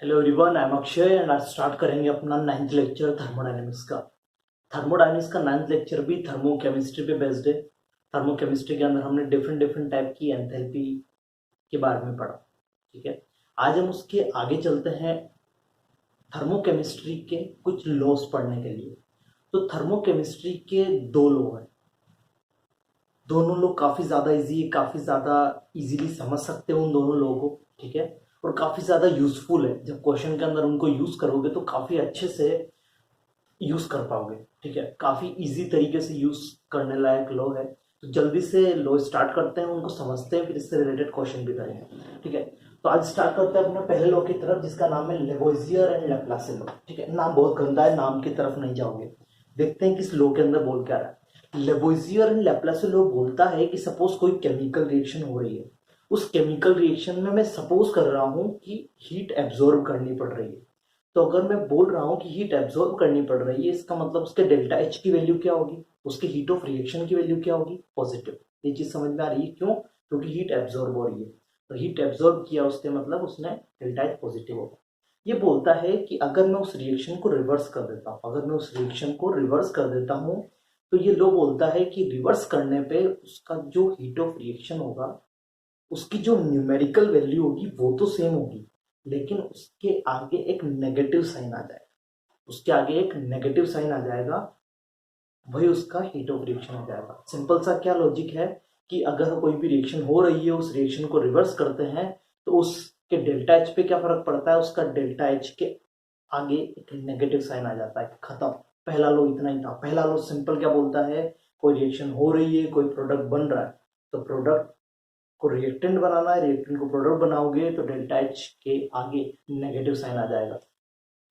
Hello everyone, I am Akshay and आज start करेंगे अपना 9th लेक्चर थर्मोडायनेमिक्स का। थर्मोडायनेमिक्स का 9th लेक्चर भी थर्मोकेमिस्ट्री पे बेस्ड है। थर्मोकेमिस्ट्री के अंदर हमने डिफरेंट डिफरेंट टाइप की एंथैल्पी के बारे में पढ़ा। ठीक है, आज हम उसके आगे चलते हैं थर्मोकेमिस्ट्री के कुछ लॉस पढ़ने के लिए। तो थर्मोकेमिस्ट्री के दो लॉ हैं। दोनों लोग काफ़ी ज़्यादा इजी है, काफ़ी ज़्यादा इजीली समझ सकते हो उन दोनों लोगों को। ठीक है, और काफ़ी ज़्यादा यूजफुल है। जब क्वेश्चन के अंदर उनको यूज़ करोगे तो काफ़ी अच्छे से यूज़ कर पाओगे। ठीक है, काफ़ी इजी तरीके से यूज़ करने लायक लॉ है। तो जल्दी से लॉ स्टार्ट करते हैं, उनको समझते हैं, फिर इससे रिलेटेड क्वेश्चन भी करेंगे। ठीक है, तो आज स्टार्ट करते हैं अपने पहले लॉ की तरफ, जिसका नाम है लेवोइजियर एंड लैप्लास लॉ। ठीक है, नाम बहुत गंदा है, नाम की तरफ नहीं जाओगे। देखते हैं कि इस लॉ के अंदर बोल क्या रहा है। लेवोइजियर एंड लैप्लास लॉ बोलता है कि सपोज कोई केमिकल रिएक्शन हो रही है, उस केमिकल रिएक्शन में मैं सपोज कर रहा हूं कि हीट एब्जॉर्ब करनी पड़ रही है। तो अगर मैं बोल रहा हूँ कि हीट एब्जॉर्ब करनी पड़ रही है, इसका मतलब उसके डेल्टा एच की वैल्यू क्या होगी, उसके हीट ऑफ रिएक्शन की वैल्यू क्या होगी, पॉजिटिव। ये चीज समझ में आ रही है? क्यों? क्योंकि हीट एब्जॉर्ब हो रही है। तो हीट एब्जॉर्ब किया उसके मतलब उसने डेल्टा एच पॉजिटिव होगा। ये बोलता है कि अगर मैं उस रिएक्शन को रिवर्स कर देता हूँ, अगर मैं उस रिएक्शन को रिवर्स कर देता हूँ, तो ये लो बोलता है कि रिवर्स करने पे उसका जो हीट ऑफ रिएक्शन होगा, उसकी जो न्यूमेरिकल वैल्यू होगी वो तो सेम होगी, लेकिन उसके आगे एक नेगेटिव साइन आ जाएगा। उसके आगे एक नेगेटिव साइन आ जाएगा, वही उसका हीट ऑफ रिएक्शन हो जाएगा। सिंपल सा क्या लॉजिक है कि अगर कोई भी रिएक्शन हो रही है, उस रिएक्शन को रिवर्स करते हैं, तो उसके डेल्टा एच पे क्या फर्क पड़ता है, उसका डेल्टा एच के आगे एक नेगेटिव साइन आ जाता है। खत्म। पहला लो इतना ही था। पहला लो सिंपल क्या बोलता है, कोई रिएक्शन हो रही है, कोई प्रोडक्ट बन रहा है, तो प्रोडक्ट को रिएक्टेंट बनाना है, रिएक्टेंट को प्रोडक्ट बनाओगे तो डेल्टा एच के आगे नेगेटिव साइन आ जाएगा।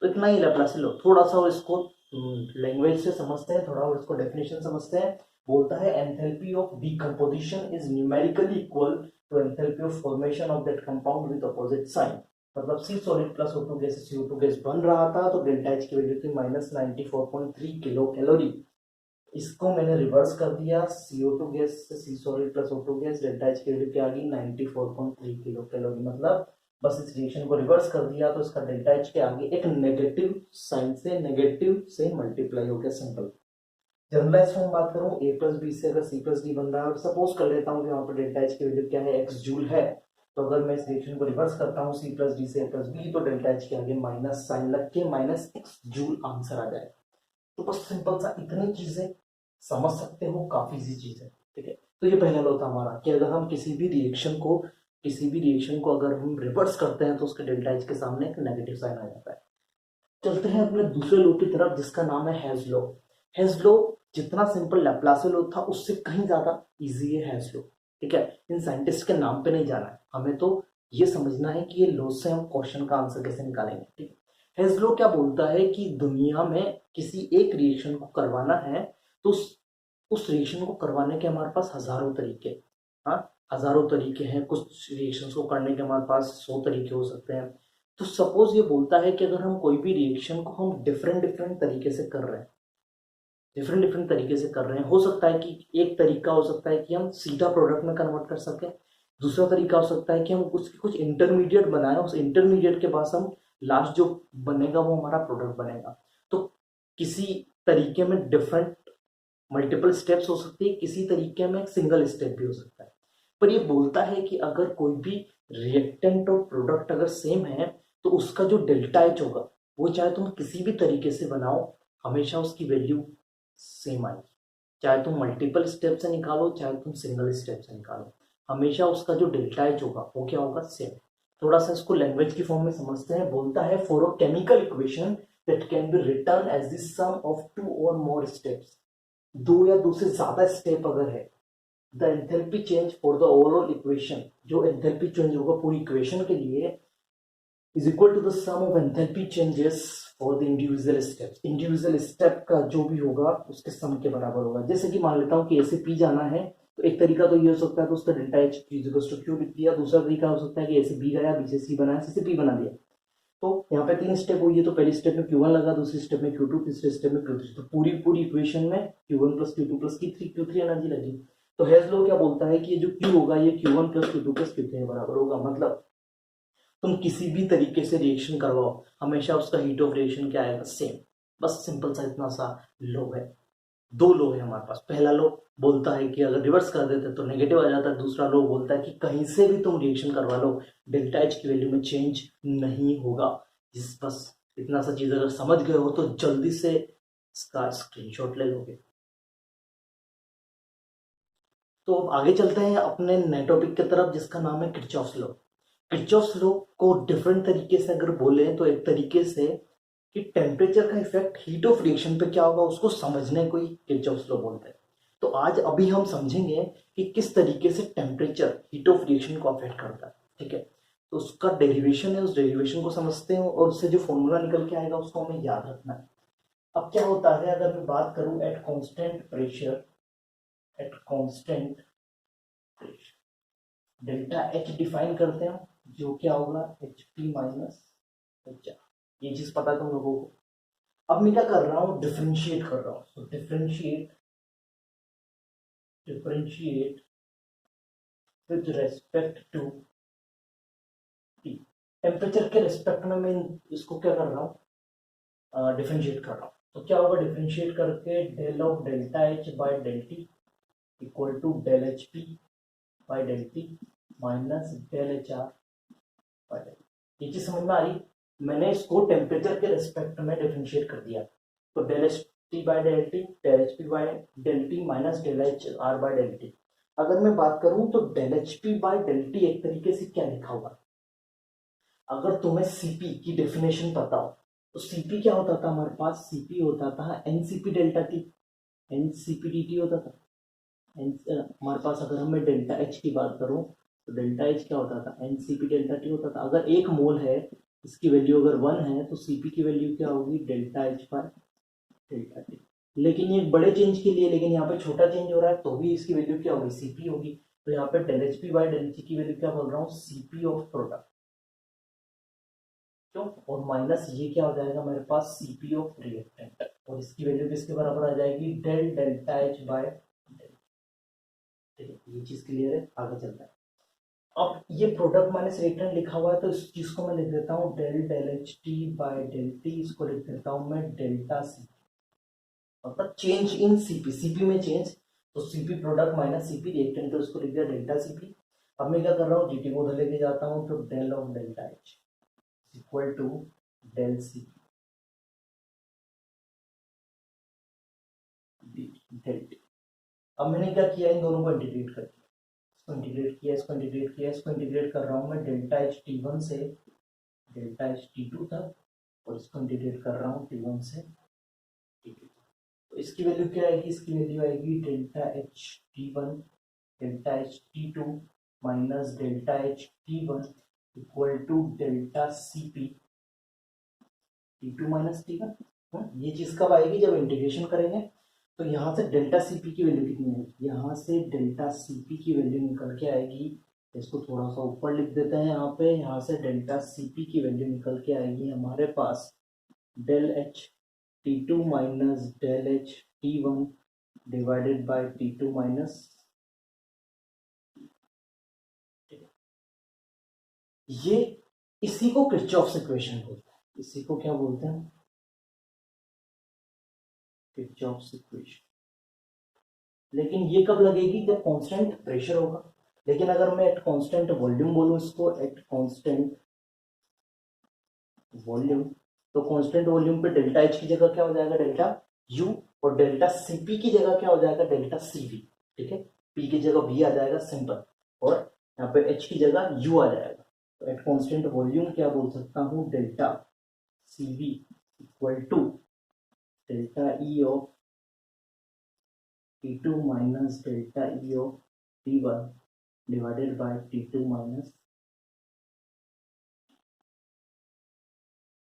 तो इतना ही लैप्लास लो। थोड़ा सा इसको लैंग्वेज से समझते हैं, थोड़ा और इसको डेफिनेशन समझते हैं। बोलता है enthalpy of decomposition is numerically equal to enthalpy of formation of that compound with opposite sign. मतलब C solid plus O2 gas CO2 gas बन रहा था, तो डेल्टा एच की वैल्यू थी -94.3 किलो कैलोरी। इसको मैंने रिवर्स कर दिया, CO2 गैस से C solid plus O2 gas, delta H की वैल्यू क्या आ गई 94.3 किलो कैलोरी। मतलब बस इस रिएक्शन को रिवर्स कर दिया, तो इसका डेल्टा एच के आगे एक नेगेटिव साइन से नेगेटिव से मल्टीप्लाई हो गया। सिंपल जनरलाइज फॉर्म बात करूं, a प्लस बी से अगर c प्लस डी बन रहा है, और सपोज कर लेता हूं कि वहां पर डेल्टा एच की वैल्यू क्या है, x जूल है, तो अगर मैं इस रिएक्शन को रिवर्स करता हूं c प्लस डी से a प्लस बी, तो डेल्टा एच के आगे माइनस साइन लग के -x जूल आंसर आ जाएगा। तो बस सिंपल सा इतनी चीजें समझ सकते हो, काफी इजी चीज है। ठीक है, तो ये पहला लॉ था हमारा कि अगर हम किसी भी रिएक्शन को अगर हम रिवर्स करते हैं, तो उसके डेल्टा एच के सामने एक नेगेटिव साइन आ जाता है। चलते हैं अपने दूसरे लॉ की तरफ, जिसका नाम है हेज लॉ। हेज लॉ जितना सिंपल लैप्लास लॉ था, उससे कहीं ज्यादा इजी है हेज लॉ। ठीक है, इन साइंटिस्ट के नाम पे नहीं जाना है हमें, तो ये समझना है कि ये लॉ से हम क्वेश्चन का आंसर कैसे निकालेंगे। ठीक है, हेज लॉ क्या बोलता है कि दुनिया में किसी एक रिएक्शन को करवाना है, तो उस रिएक्शन को करवाने के हमारे पास हजारों तरीके, हाँ, हजारों तरीके हैं। कुछ रिएक्शंस को करने के हमारे पास 100 तरीके हो सकते हैं। तो सपोज ये बोलता है कि अगर हम कोई भी रिएक्शन को हम डिफरेंट डिफरेंट तरीके से कर रहे हैं, डिफरेंट डिफरेंट तरीके से कर रहे हैं, हो सकता है कि एक तरीका हो सकता है कि हम सीधा प्रोडक्ट में कन्वर्ट कर सकें। दूसरा तरीका हो सकता है कि हम कुछ इंटरमीडिएट बनाएं, उस इंटरमीडिएट के बाद हम लास्ट जो बनेगा वो हमारा प्रोडक्ट बनेगा। तो किसी तरीके में डिफरेंट मल्टीपल स्टेप्स हो सकती है, किसी तरीके में एक सिंगल स्टेप भी हो सकता है। पर ये बोलता है कि अगर कोई भी रिएक्टेंट और प्रोडक्ट अगर सेम है, तो उसका जो डेल्टा एच होगा, वो चाहे तुम किसी भी तरीके से बनाओ, हमेशा उसकी वैल्यू सेम आएगी। चाहे तुम मल्टीपल स्टेप से निकालो, चाहे तुम सिंगल स्टेप से निकालो, हमेशा उसका जो डेल्टा एच होगा वो क्या होगा, सेम। थोड़ा सा इसको लैंग्वेज की फॉर्म में समझते हैं। बोलता है for a chemical equation that can be written as the sum of two और मोर स्टेप्स, दो या दो से ज्यादा स्टेप अगर है, the enthalpy change for the overall equation, जो एंथैल्पी चेंज होगा पूरी इक्वेशन के लिए, is equal to the sum of enthalpy changes for the individual step. Individual step का जो भी होगा उसके सम के बराबर होगा। जैसे कि मान लेता हूँ कि ए से पी जाना है, तो एक तरीका तो ये हो सकता है तो उसका डेल्टा एच क्यू लिख दिया। दूसरा तरीका हो सकता है कि ए से बी गया, बी से सी बनाया, सी से पी बना दिया। तो यहाँ पे 3 स्टेप हुई है, तो पहली स्टेप में Q1 लगा, दूसरी स्टेप में Q2, तीसरे स्टेप में Q3। तो पूरी पूरी इक्वेशन में Q1 plus Q2 plus Q3 energy लगी। तो हेज लॉ क्या बोलता है कि ये जो Q होगा, ये Q1 plus Q2 plus Q3 के बराबर होगा। मतलब तुम किसी भी तरीके से रिएक्शन करवाओ, हमेशा उसका हीट ऑफ रिएक्शन क्या आएगा, सेम। बस सिंपल सा इतना सा लो है। दो लो है हमारे पास। पहला लो बोलता है कि अगर रिवर्स कर देते तो नेगेटिव आ जाता है। दूसरा लो बोलता है कि कहीं से भी तुम रिएक्शन करवा लो, डेल्टा एच की वैल्यू में चेंज नहीं होगा। इस बस इतना सा चीज अगर समझ गए हो तो जल्दी से इसका स्क्रीनशॉट ले लोगे। तो अब आगे चलते हैं अपने नए टॉपिक की तरफ, जिसका नाम है किरचॉफ्स लॉ। किरचॉफ्स लॉ को डिफरेंट तरीके से अगर बोले तो एक तरीके से कि टेम्परेचर का इफेक्ट हीट ऑफ रिएक्शन पे क्या होगा उसको समझने को ही किरचॉफ्स लॉ बोलते हैं। तो आज अभी हम समझेंगे कि किस तरीके से टेम्परेचर हीट ऑफ रिएक्शन को अफेक्ट करता है। ठीक है, तो उसका डेरिवेशन है, उस डेरिवेशन को समझते हैं और उससे जो फॉर्मूला निकल के आएगा उसको हमें याद रखना है। अब क्या होता है, अगर मैं बात करूं at constant pressure, at constant pressure delta H define करते हैं जो क्या होगा H P minus H R. ये चीज पता है तुम लोगों को। अब मैं क्या कर रहा हूँ, डिफरेंशिएट कर रहा हूँ। तो differentiate with respect to T. Temperature के रेस्पेक्ट में मैं इसको क्या कर रहा हूँ, डिफरेंशिएट कर रहा हूँ। तो क्या होगा, डिफरेंशिएट करके del of delta H by del T equal to del H P by del T minus del H R by del. ये चीज समझ में आ रही। मैंने इसको टेम्परेचर के रेस्पेक्ट में डिफरेंशिएट कर दिया। तो del H T by del T, del H P by del T minus del H R by del T. अगर मैं बात करूं तो del H P by del T एक तरीके से क्या लिखा हुआ, अगर तुम्हें सीपी की डेफिनेशन पता हो तो सीपी क्या होता था हमारे पास, सीपी होता था NCP delta T, NCP D T होता था। हमारे पास अगर मैं डेल्टा एच की बात करूं तो डेल्टा एच क्या होता था, एनसीपी डेल्टा टी होता था। अगर एक मोल है, इसकी वैल्यू अगर 1 है तो सीपी की वैल्यू क्या होगी, delta H by delta T. लेकिन ये बड़े चेंज के लिए, लेकिन यहाँ पे छोटा चेंज हो रहा है तो भी इसकी वैल्यू क्या होगी, सीपी होगी। तो यहाँ पे del H P by del T की वैल्यू क्या बोल रहा हूँ, सीपी ऑफ प्रोडक्ट। क्यों, और माइनस ये क्या हो जाएगा मेरे पास, सीपी ऑफ रिएक्टेंट। और इसकी वैल्यू किसके बराबर आ जाएगी, del delta H by del. ठीक है, ये चीज क्लियर है, आगे चलता है। अब ये प्रोडक्ट माइनस रिएक्टेंट लिखा हुआ है तो इस चीज को मैं लिख देता हूँ del del H T by del T. इसको लिख देता हूँ मैं डेल्टा सी, मतलब चेंज इन सीपी, सीपी में चेंज। तो CP product minus CP reactant, तो इसको लिख दिया डेल्टा सीपी। अब मैं क्या कर रहा हूँ, जीटी को उधर लेके जाता हूँ तो del of delta H equal to del C del T. अब मैंने क्या किया, इन दोनों को इंटीग्रेट कर दिया, इसको इंटीग्रेट किया, इसको इंटीग्रेट किया, इसको इंटीग्रेट कर रहा हूँ मैं डेल्टा एच टी वन से डेल्टा एच टी टू तक, और इसको इंटीग्रेट कर रहा हूँ टी वन से टी टू। तो इसकी वैल्यू क्या आएगी, इसकी वैल्यू आएगी delta H T one delta H T two minus delta H T one equal to delta C P T two minus T one. ये चीज कब आएगी, जब इंटीग्रेशन करेंगे। तो यहाँ से डेल्टा सीपी की वैल्यू कितनी आएगी, यहाँ से डेल्टा सीपी की वैल्यू निकल के आएगी, इसको थोड़ा सा ऊपर लिख देते हैं यहाँ पे। यहाँ से डेल्टा सीपी की वैल्यू निकल के आएगी हमारे पास del H T two minus del H T one divided by T two minus. ये इसी को किरचॉफ्स इक्वेशन बोलते हैं, इसी को क्या बोलते हैं, किरचॉफ्स इक्वेशन। लेकिन ये कब लगेगी, जब कांस्टेंट प्रेशर होगा। लेकिन अगर मैं एट कांस्टेंट वॉल्यूम बोलूं इसको, एट कांस्टेंट वॉल्यूम, तो कांस्टेंट वॉल्यूम पे डेल्टा एच की जगह क्या हो जाएगा, डेल्टा यू, और डेल्टा सीपी की जगह क्या हो जाएगा, डेल्टा सीवी। ठीक है, पी की जगह वी आ जाएगा सिंपल, और यहाँ पे एच की जगह यू आ जाएगा। तो एट कांस्टेंट वॉल्यूम क्या बोल सकता हूँ, delta CV equal to delta E of T2 minus delta E of T1 divided by T2 minus।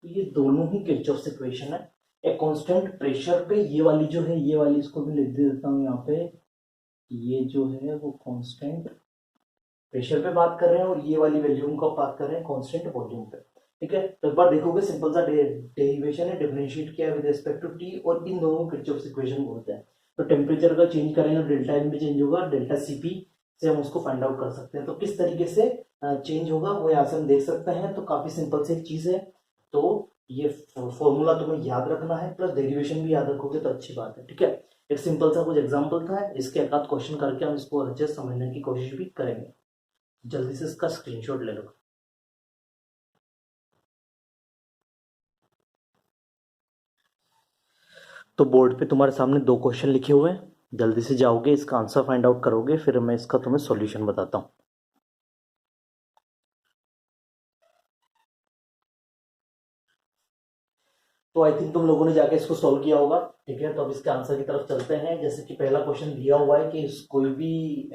तो ये दोनों ही किरचॉफ्स इक्वेशन है। एक कांस्टेंट प्रेशर पे ये वाली जो है, ये वाली इसको भी लिख देता हूँ यहाँ पे, ये जो है वो कांस्टेंट प्रेशर पे बात कर रहे हैं, और ये वाली वैल्यूम का बात कर रहे हैं कांस्टेंट वॉल्यूम पे। ठीक है, तो एक बार देखोगे सिंपल सा डेरिवेशन है, डिफरेंशिएट किया है विद रिस्पेक्ट टू टी, और इन दोनों किरचॉफ्स इक्वेशन बोलते हैं। तो टेम्परेचर का चेंज करेंगे, डेल्टा एम भी चेंज होगा, डेल्टा सीपी से हम उसको फाइंड आउट कर सकते हैं। तो किस तरीके से चेंज होगा वो यहाँ से हम देख सकते हैं। तो काफी सिंपल सी एक चीज है। तो ये फॉर्मूला तुम्हें याद रखना है, प्लस डेरिवेशन भी याद रखोगे तो अच्छी बात है। ठीक है, एक सिंपल सा कुछ एग्जाम्पल था, इसके एक आध क्वेश्चन करके हम इसको अच्छे से समझने की कोशिश भी करेंगे। जल्दी से इसका स्क्रीनशॉट ले लो। तो बोर्ड पे तुम्हारे सामने दो क्वेश्चन लिखे हुए हैं, जल्दी से जाओगे इसका आंसर फाइंड आउट करोगे, फिर मैं इसका तुम्हें सॉल्यूशन बताता हूँ। तो आई थिंक तुम लोगों ने जाके इसको सॉल्व किया होगा। ठीक है, तो अब इसके आंसर की तरफ चलते हैं। जैसे कि पहला क्वेश्चन दिया हुआ है कि कोई भी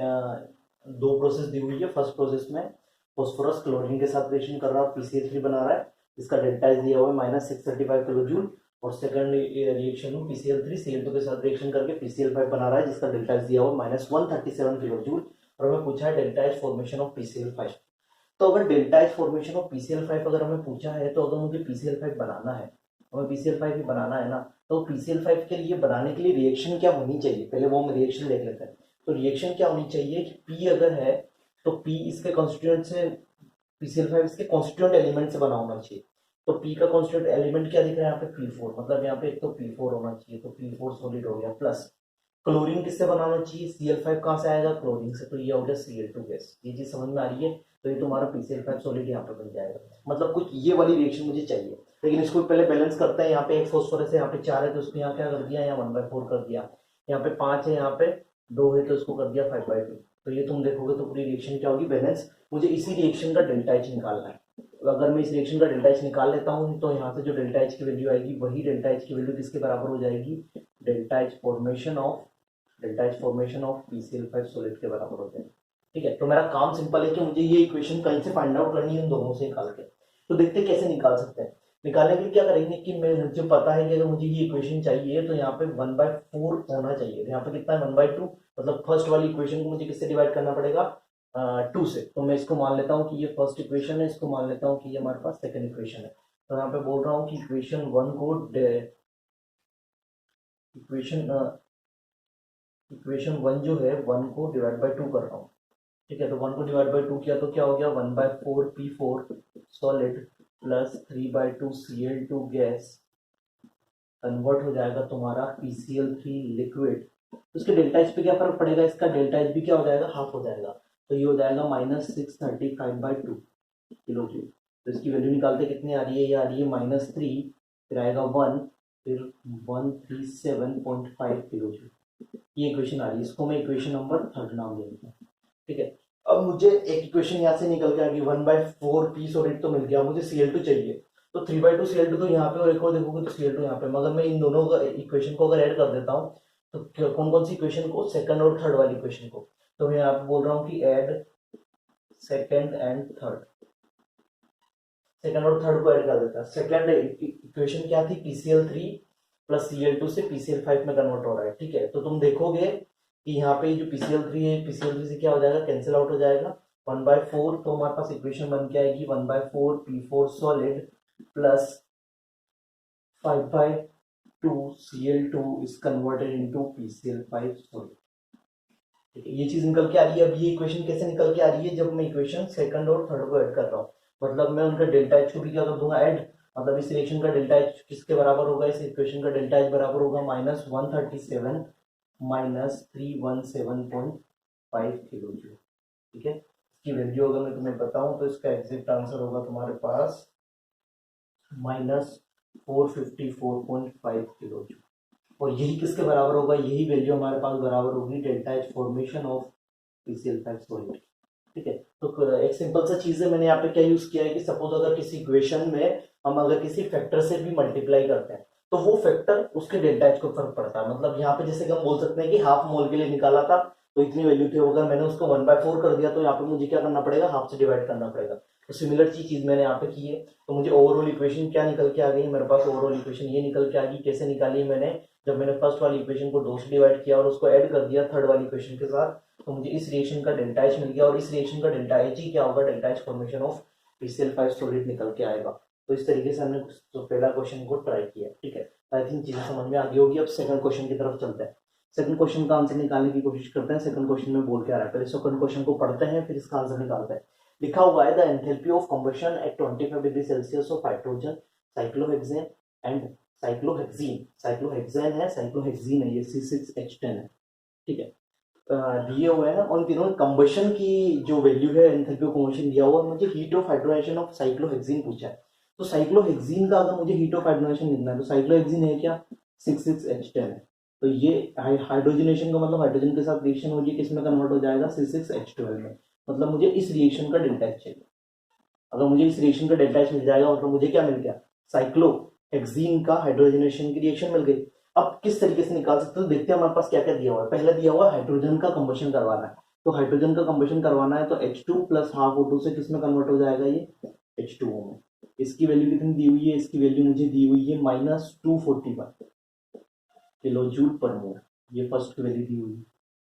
दो प्रोसेस दी हुई है। फर्स्ट प्रोसेस में फॉस्फोरस क्लोरीन के साथ रिएक्शन कर रहा है, PCl3 बना रहा है, इसका डेल्टा एच दिया हुआ है -635 किलो जूल। और सेकंड रिएक्शन में PCl3 Cl2 के साथ रिएक्शन करके PCl5 बना रहा है, जिसका डेल्टा एच दिया हुआ है -137 किलो जूल। और हमें पूछा है delta H formation of PCl5। तो अगर delta H formation of PCl5 अगर हमें पूछा है, तो अगर मुझे PCl5 बनाना है, हमें PCl5 ही बनाना है ना, तो PCl5 के लिए बनाने के लिए रिएक्शन क्या होनी चाहिए, पहले वो हम रिएक्शन देख लेते हैं। तो रिएक्शन क्या होनी चाहिए कि P अगर है तो P इसके कॉन्स्टिट्यूएंट से, PCl5 इसके कॉन्स्टिट्यूएंट एलिमेंट से बना होना चाहिए। तो P का कॉन्स्टिट्यूएंट एलिमेंट क्या दिख रहा है यहाँ पे, P4, मतलब यहाँ पे एक तो P4 होना चाहिए, तो P4 सॉलिड हो गया। प्लस क्लोरीन किससे बनाना चाहिए, Cl5 कहाँ से आएगा, क्लोरीन से, तो ये हो गया Cl2 गैस। ये चीज समझ में आ रही है। तो ये तुम्हारा PCl5 सॉलिड यहाँ पे बन जाएगा। मतलब कुछ ये वाली रिएक्शन मुझे चाहिए, लेकिन इसको पहले बैलेंस करते हैं। यहाँ पे एक फॉस्फोरस है, यहाँ पे 4 है, तो उसको यहाँ क्या कर दिया, यहाँ 1/4 कर दिया। यहाँ पे 5 है, यहाँ पे 2 है, तो इसको कर दिया 5/2। तो ये तुम देखोगे तो पूरी रिएक्शन क्या होगी, बैलेंस। मुझे इसी रिएक्शन का डेल्टा एच निकालना है। अगर मैं इस रिएक्शन का डेल्टा एच निकाल लेता हूँ, तो यहाँ से जो डेल्टा एच की वैल्यू आएगी, वही डेल्टा एच की वैल्यू किसके बराबर हो जाएगी, delta H formation of PCl5 solid के बराबर हो जाएगी। ठीक है, तो मेरा काम सिंपल है कि मुझे ये इक्वेशन कहीं से फाइंड आउट करनी है, उन दोनों से निकाल के। तो देखते हैं कैसे निकाल सकते हैं। निकालने के लिए क्या करेंगे कि मुझे पता है कि अगर मुझे ये इक्वेशन चाहिए तो यहाँ पे 1/4 होना चाहिए। यहाँ पे कितना है, 1/2, मतलब फर्स्ट वाली इक्वेशन को मुझे किससे डिवाइड करना पड़ेगा, 2 से। तो मैं इसको मान लेता हूँ कि ये फर्स्ट इक्वेशन है, इसको मान लेता हूँ कि ये हमारे पास सेकंड इक्वेशन है। तो यहाँ पे बोल रहा हूँ कि इक्वेशन 1 जो है, 1 को डिवाइड बाई 2 कर रहा हूँ। ठीक है, तो 1 को डिवाइड बाई 2 किया तो क्या हो गया, 1/4 P4 solid plus 3/2 Cl2 gas convert हो जाएगा तुम्हारा PCl3 लिक्विड। तो इसके डेल्टा एच पे क्या फर्क पड़ेगा, इसका डेल्टा एच भी क्या हो जाएगा, हाफ हो जाएगा। तो ये हो जाएगा -635/2 किलो जूल। तो इसकी वैल्यू निकालते कितनी आ रही है, ये आ रही है -3, फिर आएगा 1, फिर 137.5 किलो जूल। ये इक्वेशन आ रही है, इसको मैं इक्वेशन नंबर 3 नाम दे देता हूँ। ठीक है, अब मुझे एक इक्वेशन यहाँ से निकल के आ गई, 1/4 P सॉलिड तो मिल गया, मुझे Cl2 चाहिए। तो 3/2 Cl2 तो यहाँ पे, और एक और देखोगे तो Cl2 यहाँ पे। मगर मैं इन दोनों का इक्वेशन को अगर ऐड कर देता हूँ, तो कौन कौन सी इक्वेशन को, सेकंड और थर्ड वाली इक्वेशन को। तो मैं यहाँ पे बोल रहा हूँ कि add second and third, second और थर्ड को ऐड कर देता है। सेकंड इक्वेशन क्या थी, PCl3 प्लस Cl2 से PCl5 में कन्वर्ट हो रहा है। ठीक है, तो तुम देखोगे कि यहाँ पे जो PCl3 है, PCl3 से क्या हो जाएगा, कैंसिल आउट हो जाएगा। 1/4, तो हमारे पास इक्वेशन बन के आएगी 1/4 P4 solid plus 5/2 Cl2 is converted into PCl5 solid. ठीक है, ये चीज निकल के आ रही है। अब ये इक्वेशन कैसे निकल के आ रही है, जब मैं इक्वेशन सेकंड और थर्ड को ऐड कर रहा हूँ, मतलब मैं उनका डेल्टा एच को भी क्या कर दूंगा, ऐड। मतलब इस रिएक्शन का डेल्टा एच किसके बराबर होगा, इस इक्वेशन का डेल्टा एच बराबर होगा -137 -317.5 किलो जूल। ठीक है, इसकी वैल्यू अगर मैं तुम्हें बताऊं तो इसका एग्जैक्ट आंसर होगा तुम्हारे पास -454.5 किलो जूल। और यही किसके बराबर होगा, यही वैल्यू हमारे पास बराबर होगी delta H formation of PCl5 solid. ठीक है, तो एक सिंपल सा चीज है, मैंने यहाँ पे क्या यूज किया है कि सपोज अगर किसी इक्वेशन में हम अगर किसी फैक्टर से भी मल्टीप्लाई करते हैं, तो वो फैक्टर उसके डेल्टा एच को फर्क पड़ता है। मतलब यहाँ पे जैसे हम बोल सकते हैं कि हाफ मोल के लिए निकाला था तो इतनी वैल्यू थी, अगर मैंने उसको 1/4 कर दिया तो यहाँ पे मुझे क्या करना पड़ेगा, हाफ से डिवाइड करना पड़ेगा। तो सिमिलर चीज मैंने यहाँ पे की है। तो मुझे ओवरऑल इक्वेशन क्या निकल के आ गई, मेरे पास ओवरऑल इक्वेशन ये निकल के आ गई। कैसे निकाली मैंने, जब मैंने फर्स्ट वाली इक्वेशन को 2 से डिवाइड किया और उसको ऐड कर दिया थर्ड वाली इक्वेशन के साथ, तो मुझे इस रिएक्शन का डेल्टा एच मिल गया। और इस रिएक्शन का डेल्टा एच ही क्या होगा, delta H formation of PCl5 solid निकल के आएगा। तो इस तरीके से हमने तो पहला क्वेश्चन को ट्राई किया। ठीक है, आई थिंक चीजें समझ में आ गई होगी। अब सेकंड क्वेश्चन की तरफ चलते हैं। सेकंड क्वेश्चन का आंसर निकालने की कोशिश करते हैं। सेकंड क्वेश्चन में बोल के आ रहा है, पहले सेकंड क्वेश्चन को पढ़ते हैं, फिर इसका आंसर निकालते हैं। लिखा हुआ है the enthalpy of combustion at 25 degree Celsius of hydrogen cyclohexane and cyclohexane है, साइक्लोहेक्सीन है, ये C6H10 है, ठीक है। दिए हुए हैं उन तीनों कंबशन की जो वैल्यू है एंथैल्पी ऑफ कंबशन दिया हुआ है, मुझे heat of hydrogen of cyclohexene पूछा है। तो साइक्लोहेक्सीन का अगर मुझे हीट ऑफ हाइड्रोजन लिखना है तो साइक्लोहेक्सीन है क्या, 66H10 है। तो ये हाइड्रोजनेशन का मतलब हाइड्रोजन के साथ रिएक्शन हो, ये किसमें कन्वर्ट हो जाएगा, C6H12 में। मतलब मुझे इस रिएक्शन का डेल्टा एच चाहिए। अगर मुझे इस रिएक्शन का डेल्टा एच मिल जाएगा मतलब मुझे क्या मिल गया, साइक्लोहेक्सीन का हाइड्रोजनेशन की रिएक्शन मिल गई। अब किस तरीके से निकाल सकते हो, देखते हैं हमारे पास क्या क्या दिया हुआ है। पहला दिया हुआ है हाइड्रोजन का कंबशन करवाना है, तो हाइड्रोजन का कंबशन करवाना है तो H2 प्लस हाफ O2 से किसमें कन्वर्ट हो जाएगा, ये H2O में। इसकी वैल्यू कितनी दी हुई है, इसकी वैल्यू मुझे दी हुई है -241 किलो जूल पर मोल, ये फर्स्ट की वैल्यू दी हुई है,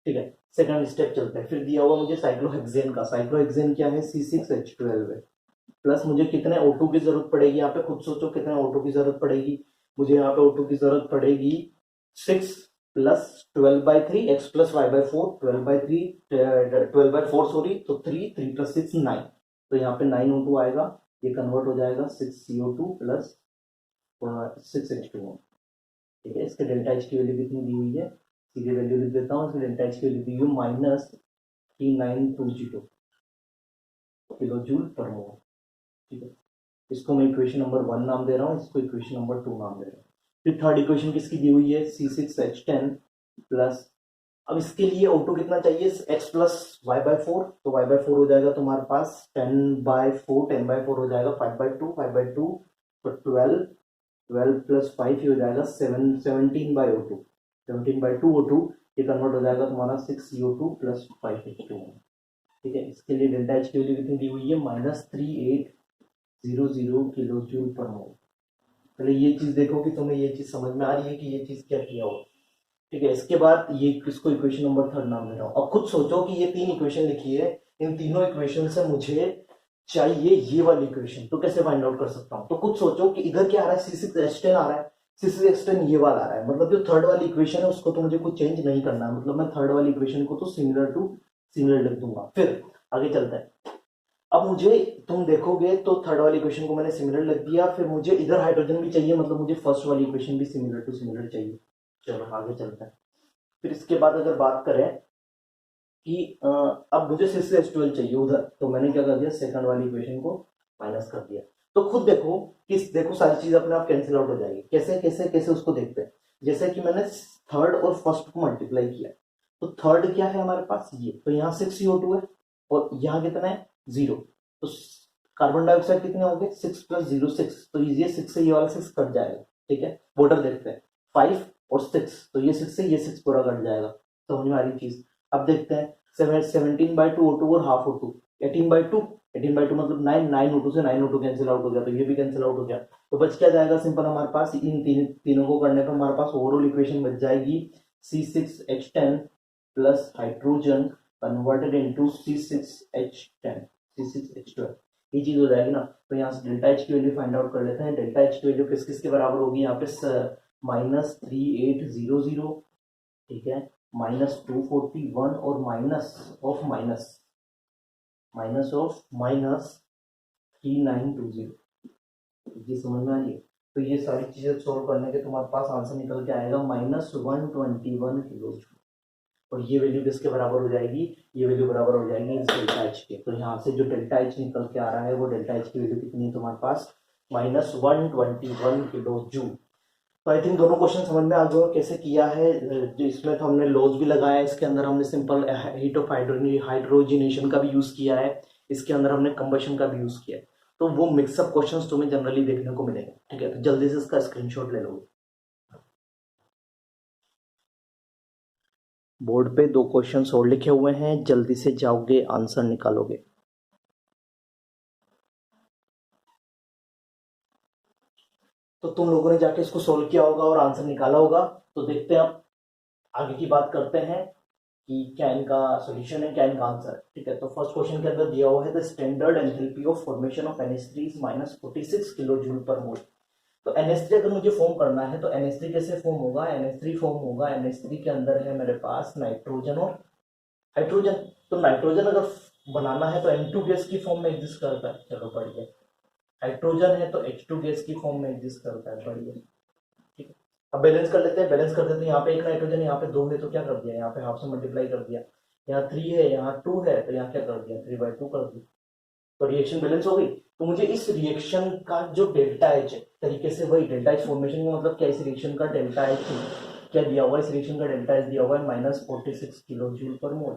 ठीक है। सेकंड स्टेप चलते हैं, फिर दिया हुआ मुझे साइक्लोहेक्सेन का, साइक्लोहेक्सेन क्या है, C6H12 है, प्लस मुझे कितने O2 की जरूरत पड़ेगी, यहाँ पे खुद सोचो कितने O2 की जरूरत पड़ेगी, मुझे यहाँ पे O2 की जरूरत पड़ेगी 6 plus 12/3 x plus y/4, 12/4 sorry, तो 3 प्लस 6 9, तो यहाँ पे 9 O2 आएगा, ये कन्वर्ट हो जाएगा 6CO2 प्लस 6H2O, ठीक है। इसके डेल्टा एच की वैल्यू कितनी दी हुई है, सीधे वैल्यू लिख देता हूँ, इसके डेल्टा एच की वैल्यू दी हुई -3920 किलो जूल पर मोल, ठीक है। इसको मैं इक्वेशन नंबर 1 नाम दे रहा हूँ, इसको इक्वेशन नंबर 2 नाम दे रहा हूँ। फिर थर्ड इक्वेशन किसकी दी हुई है, C6H10 प्लस, अब इसके लिए O2 कितना चाहिए, x प्लस y/4, तो y/4 हो जाएगा तुम्हारे पास 10/4 हो जाएगा 5/2 तो 12 प्लस 5 ही हो जाएगा 17/O2, 17/2 O2, ये कन्वर्ट हो जाएगा तुम्हारा 6CO2 प्लस 5H2, ठीक है। इसके लिए डेल्टा एच की वैल्यू कितनी दी हुई है, -3800 किलो जूल पर मोल। पहले ये चीज देखो कि तुम्हें ये चीज समझ में आ रही है कि ये चीज क्या किया हो, ठीक है। इसके बाद ये किसको इक्वेशन नंबर 3 नाम दे रहा हूँ। अब खुद सोचो कि ये 3 इक्वेशन लिखी है, इन तीनों इक्वेशन से मुझे चाहिए ये वाली इक्वेशन, तो कैसे फाइंड आउट कर सकता हूँ। तो खुद सोचो कि इधर क्या आ रहा है, C6H10 आ रहा है, C6H10 ये वाला आ रहा है, मतलब जो थर्ड वाली इक्वेशन है उसको तो मुझे कुछ चेंज नहीं करना है, मतलब मैं थर्ड वाली इक्वेशन को तो सिमिलर लिख दूंगा। फिर आगे चलता है, अब मुझे तुम देखोगे तो थर्ड वाली इक्वेशन को मैंने सिमिलर लिख दिया, फिर मुझे इधर हाइड्रोजन भी चाहिए, मतलब मुझे फर्स्ट वाली इक्वेशन भी सिमिलर चाहिए। चलो आगे चलता है। फिर इसके बाद अगर बात करें कि अब मुझे C6H12 चाहिए उधर, तो मैंने क्या कर दिया, सेकंड वाली इक्वेशन को माइनस कर दिया। तो खुद देखो कि देखो सारी चीज अपने आप कैंसिल आउट हो जाएगी, कैसे कैसे कैसे उसको देखते हैं। जैसे कि मैंने थर्ड और फर्स्ट को मल्टीप्लाई किया, तो थर्ड क्या है हमारे पास, ये तो यहाँ 6CO2 है और यहाँ कितना है 0, तो कार्बन डाइऑक्साइड कितने हो गए 6 + 0 6, तो ये 6 से ये वाला 6 कट जाएगा, ठीक है। बॉर्डर देखते हैं 5 और 6, तो ये 6 से ये 6 पूरा कट जाएगा, समझ में आ रही चीज। अब देखते हैं 17/2 O2 और हाफ O2, 18/2 मतलब 9 O2 से 9 O2 कैंसिल आउट हो गया, तो ये भी कैंसिल आउट हो गया, तो बच क्या जाएगा, सिंपल हमारे पास इन तीनों को करने पर हमारे पास ओवरऑल इक्वेशन बच जाएगी C6H10 plus hydrogen converted into C6H12, ये चीज हो जाएगी ना। तो यहाँ से डेल्टा एच की वैल्यू फाइंड आउट कर लेते हैं। डेल्टा एच की वैल्यू किस किस के बराबर होगी, यहाँ पे -3800, ठीक है, -241 और -3920, ये समझ में आ रही है। तो ये सारी चीजें सोल्व करने के तुम्हारे पास आंसर निकल के आएगा -121 किलो जूल, और ये वैल्यू किसके बराबर हो जाएगी, ये वैल्यू बराबर हो जाएगी इस डेल्टा एच के। तो यहाँ से जो डेल्टा एच निकल के आ रहा है वो डेल्टा एच की वैल्यू कितनी है तुम्हारे पास, -121 किलो जूल। तो आई थिंक दोनों क्वेश्चन समझ में आ गए कैसे किया है। जो इसमें तो हमने लॉज भी लगाया है, इसके अंदर हमने सिंपल हीट ऑफ हाइड्रोजनेशन का भी यूज किया है, इसके अंदर हमने कंबशन का भी यूज किया है। तो वो मिक्सअप क्वेश्चंस तुम्हें जनरली देखने को मिलेंगे, ठीक है। तो जल्दी से इसका स्क्रीनशॉट ले लो। बोर्ड पे 2 क्वेश्चंस और लिखे हुए हैं, जल्दी से जाओगे आंसर निकालोगे। तो तुम लोगों ने जाके इसको सोल्व किया होगा और आंसर निकाला होगा। तो देखते हैं, अब आगे की बात करते हैं कि क्या इनका सॉल्यूशन है, क्या इनका आंसर है, ठीक है। तो फर्स्ट क्वेश्चन के अंदर दिया हुआ है the standard enthalpy of formation of NH3 is -46 kilo joule per mole. तो NH3 अगर मुझे फॉर्म करना है तो NH3 कैसे फॉर्म होगा, NH3 फॉर्म होगा, NH3 के अंदर है मेरे पास नाइट्रोजन और हाइड्रोजन। तो नाइट्रोजन अगर बनाना है तो N2 गैस की फॉर्म में एग्जिस्ट करता है, चलो बढ़िया। हाइड्रोजन है तो H2 गैस की फॉर्म में एग्जिस्ट करता है, बढ़िया। ठीक है, अब बैलेंस कर लेते हैं, बैलेंस कर देते हैं। यहाँ पे एक नाइट्रोजन, यहाँ पे 2 है तो क्या कर दिया, यहाँ पे हाफ से मल्टीप्लाई कर दिया। यहाँ 3 है, यहाँ 2 है, तो यहाँ क्या कर दिया, 3/2 कर दिया। तो रिएक्शन बैलेंस हो गई। तो मुझे इस रिएक्शन का जो डेल्टा एच है, तरीके से वही डेल्टा एच फॉर्मेशन का मतलब क्या, इस रिएक्शन का डेल्टा एच क्या दिया हुआ है, इस रिएक्शन का डेल्टा एच दिया हुआ है -46 किलो जूल पर मोल,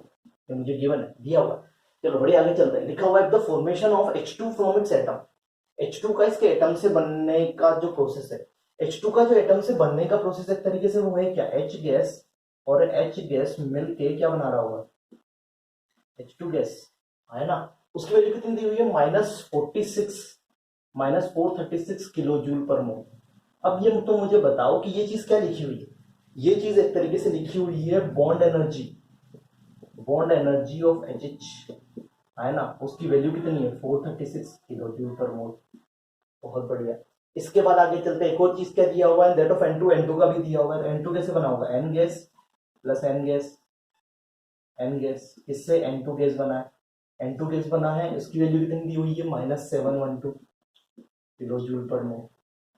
ये मुझे गिवन है, दिया हुआ है। चलो बड़ी आगे चलते हैं, लिखा हुआ है the formation of H2 from its atom. H2 का इसके एटम से बनने का जो प्रोसेस है, H2 का जो एटम से बनने का प्रोसेस एक तरीके से वो है क्या, H गैस और H गैस मिलके क्या बना रहा होगा, H2 गैस, है ना। उसकी वैल्यू कितनी दी हुई है, -436 किलो जूल पर मोल। अब ये तो मुझे बताओ कि ये चीज क्या लिखी हुई है, ये चीज एक तरीके से लिखी हुई है बॉन्ड एनर्जी ऑफ एच, है ना। उसकी वैल्यू कितनी है, 436 किलो जूल पर मोल। बहुत बढ़िया। इसके बाद आगे चलते हैं, एक और चीज क्या दिया हुआ है, दैट ऑफ N2 का भी दिया हुआ है। N2 कैसे बना होगा, N gas plus N gas, इससे N2 गैस बना है, N2 गैस बना है, इसकी वैल्यू कितनी दी हुई है, -712 किलो जूल पर मोल।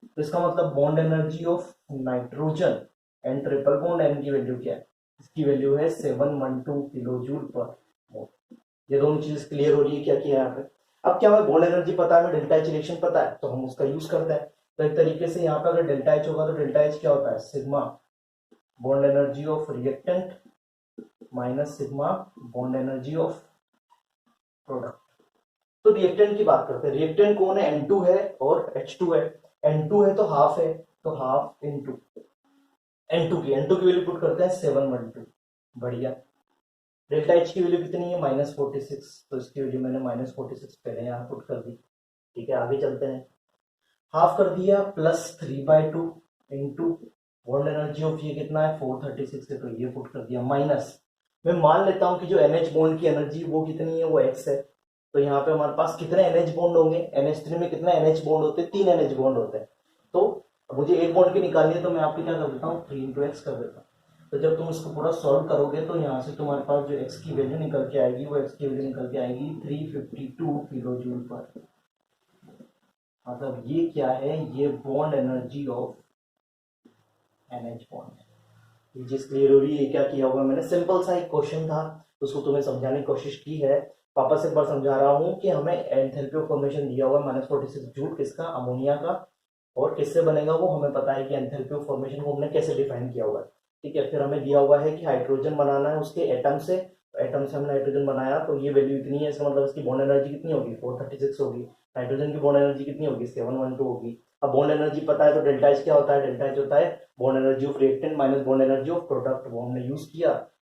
तो इसका मतलब bond energy of nitrogen and triple bond N की वैल्यू क्या है, इसकी वैल्यू है 712 किलो जूल पर मोल। ये दोनों चीज क्लियर हो रही है क्या किया यहाँ पे। अब क्या हमें बॉन्ड एनर्जी पता है, हमें डेल्टा एच रिएक्शन पता है, तो हम उसका यूज करते हैं। तो एक तरीके से यहाँ पे अगर डेल्टा एच होगा तो डेल्टा एच क्या होता है, sigma bond energy of reactant minus sigma bond energy of product. तो रिएक्टेंट की बात करते हैं, रिएक्टेंट कौन है, N2 है और H2 है। N2 है तो हाफ है, तो हाफ इंटू N2 की वैल्यू पुट करते हैं 712, बढ़िया। डेल्टा एच की वैल्यू कितनी है, -46, तो इसकी वैल्यू मैंने -46 पहले यहाँ पुट कर दी। ठीक है, आगे चलते हैं, हाफ कर दिया +3/2 इंटू बॉन्ड एनर्जी ऑफ ये कितना है 436 है, तो ये पुट कर दिया माइनस। मैं मान लेता हूं कि जो NH बॉन्ड की एनर्जी वो कितनी है, वो x है। तो यहाँ पे हमारे पास कितने NH बॉन्ड होंगे, NH3 में कितने NH बॉन्ड होते हैं, 3 NH बॉन्ड होते हैं। तो मुझे एक बॉन्ड की निकालनी है, तो मैं आपको क्या कर देता हूँ, 3 × x कर देता हूँ। तो जब तुम इसको पूरा सॉल्व करोगे तो यहाँ से तुम्हारे पास जो x की वैल्यू निकल के आएगी, वो x की वैल्यू निकल के आएगी 352 किलो जूल पर। मतलब ये क्या है, ये bond energy of NH bond है। ये चीज क्लियर हो रही है, क्या किया होगा मैंने, सिंपल सा एक क्वेश्चन था, उसको तुम्हें समझाने की कोशिश की है। वापस एक बार समझा रहा हूँ कि हमें एंथैल्पी ऑफ फॉर्मेशन दिया हुआ है -46 जूल, किसका, अमोनिया का, और किससे बनेगा वो हमें पता है कि एंथैल्पी ऑफ फॉर्मेशन को हमने कैसे डिफाइन किया हुआ है। ठीक है, फिर हमें दिया हुआ है कि हाइड्रोजन बनाना है उसके एटम से, एटम से हमने हाइड्रोजन बनाया, तो ये वैल्यू इतनी है, इसका मतलब इसकी बॉन्ड एनर्जी कितनी होगी, 436 होगी। नाइट्रोजन की बॉन्ड एनर्जी कितनी होगी, 712 होगी। अब बॉन्ड एनर्जी पता है तो डेल्टा एच क्या होता है, डेल्टा एच होता है bond energy of reactant minus bond energy of product. वो हमने यूज किया,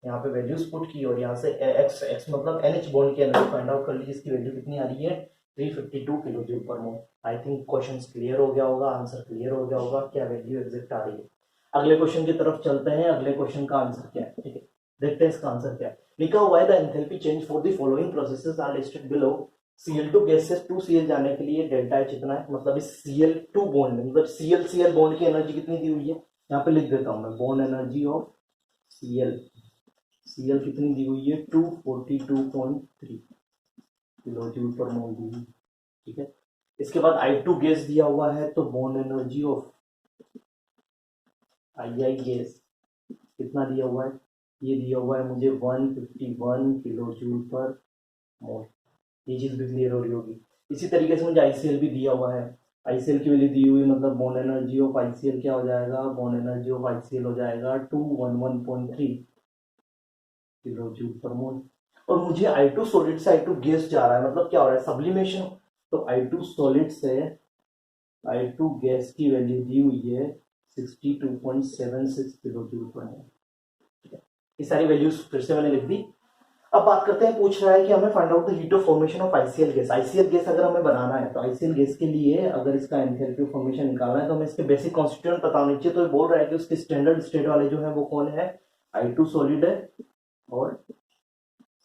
यहाँ पे वैल्यूज पुट की, और यहाँ से x मतलब NH बॉन्ड की एनर्जी फाइंड आउट कर ली, जिसकी वैल्यू कितनी आ रही है, 352 kilo joule per mole. I think question clear हो गया होगा, आंसर क्लियर हो गया होगा, क्या वैल्यू एग्जैक्ट आ रही है। अगले क्वेश्चन की तरफ चलते हैं, अगले क्वेश्चन का आंसर क्या है, ठीक है, देखते हैं इसका आंसर क्या है। लिखा हुआ है the enthalpy change for the following processes are listed below. Cl2 gas से 2Cl जाने के लिए डेल्टा एच इतना है, मतलब इस Cl2 बॉन्ड में, मतलब Cl बॉन्ड की एनर्जी कितनी दी हुई है, यहाँ पे लिख देता हूं मैं, बॉन्ड एनर्जी ऑफ Cl कितनी दी हुई है, 242.3 किलो जूल पर मोल दी हुई। ठीक है, इसके बाद I2 गैस दिया हुआ है, तो bond energy of II gas कितना दिया हुआ है, ये दिया हुआ है मुझे 151 किलो जूल पर मोल। ये चीज भी क्लियर हो रही होगी। इसी तरीके से मुझे ICl भी दिया हुआ है, ICl की वैल्यू दी हुई, मतलब बॉन्ड एनर्जी ऑफ ICl क्या हो जाएगा, बॉन्ड एनर्जी ऑफ ICl हो जाएगा 211.3 किलो जूल पर मोल। और मुझे I2 सॉलिड से I2 गैस जा रहा है, मतलब क्या हो रहा है, सब्लिमेशन। तो I2 सॉलिड से I2 गैस की वैल्यू दी हुई है 62.76 किलो जूल पर मोल। ठीक है, ये सारी वैल्यूज फिर से मैंने लिख दी। अब बात करते हैं, पूछ रहा है कि हमें find out the heat of formation of ICl gas. ICl gas अगर हमें बनाना है तो ICl गैस के लिए अगर इसका एंथैल्पी ऑफ फॉर्मेशन निकालना है तो हमें इसके बेसिक कॉन्स्टिट्यूएंट पता होने चाहिए। तो ये बोल रहा है कि उसके स्टैंडर्ड स्टेट वाले जो है वो कौन है, I2 सॉलिड है और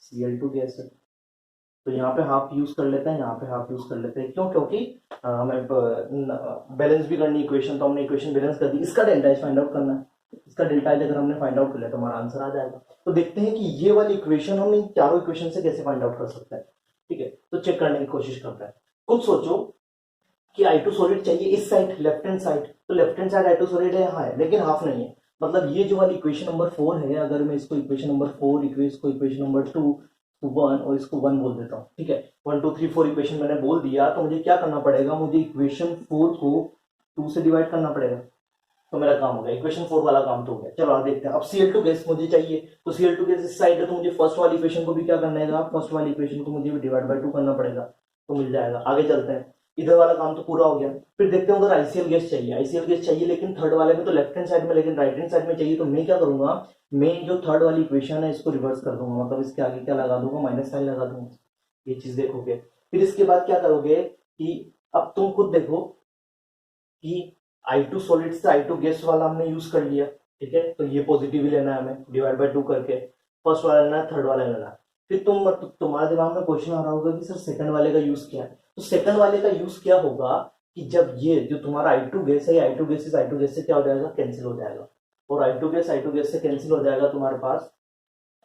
Cl2 गैस है। तो यहाँ पे हाफ यूज कर लेते हैं, यहाँ पे हाफ यूज कर लेते हैं, क्यों, क्योंकि हमें बैलेंस भी करनी इक्वेशन, तो हमने इक्वेशन बैलेंस कर दी। इसका डेल्टा एच फाइंड आउट करना है, इसका डेल्टा एच अगर हमने फाइंड आउट कर लिया तो हमारा आंसर आ जाएगा। तो देखते हैं कि ये वाली इक्वेशन हम इन चारों इक्वेशन से कैसे फाइंड आउट कर सकते हैं। ठीक है, तो चेक करने की कोशिश करते हैं। खुद सोचो कि I2 सॉलिड चाहिए इस साइड, लेफ्ट हैंड साइड, तो left hand side I2 solid है, हाँ है, लेकिन हाफ नहीं है। मतलब ये जो वाली इक्वेशन नंबर 4 है, अगर मैं इसको इक्वेशन नंबर 4, इसको इक्वेशन नंबर 2, 1 और इसको 1 बोल देता हूँ। ठीक है, 1 2 3 4 इक्वेशन मैंने बोल दिया, तो मुझे क्या करना पड़ेगा, मुझे इक्वेशन 4 को 2 से डिवाइड करना पड़ेगा, तो मेरा काम हो गया, इक्वेशन 4 वाला काम तो हो गया। चलो आगे देखते हैं। अब Cl2 गैस मुझे चाहिए, तो Cl2 गैस इस साइड है, तो मुझे फर्स्ट वाली इक्वेशन को भी क्या करना है, फर्स्ट वाली इक्वेशन को मुझे डिवाइड बाय 2 करना पड़ेगा, तो मिल जाएगा। आगे चलते हैं, इधर वाला काम तो पूरा हो गया। फिर देखते हैं अगर ICl गैस चाहिए, ICl गैस चाहिए लेकिन थर्ड वाले में तो लेफ्ट हैंड साइड में, लेकिन राइट हैंड साइड में चाहिए, तो मैं क्या करूंगा, मैं जो थर्ड वाली इक्वेशन है इसको रिवर्स कर दूंगा, मतलब इसके आगे क्या लगा दूंगा, माइनस साइन लगा दूंगा। ये चीज देखोगे। फिर इसके बाद क्या करोगे कि अब तुम खुद देखो कि I2 सॉलिड से I2 गैस वाला हमने यूज कर लिया। ठीक है, तो ये पॉजिटिव ही लेना है हमें, डिवाइड बाय 2 करके, फर्स्ट वाला लेना है, थर्ड वाला लेना है। फिर तुम्हारे दिमाग में क्वेश्चन आ रहा होगा कि सर सेकंड वाले का यूज क्या है, तो सेकंड वाले का यूज क्या होगा कि जब ये जो तुम्हारा I2 गैस है, I2 गैस इस I2 गैस से क्या हो जाएगा, कैंसिल हो जाएगा, और I2 गैस से कैंसिल हो जाएगा तुम्हारे पास।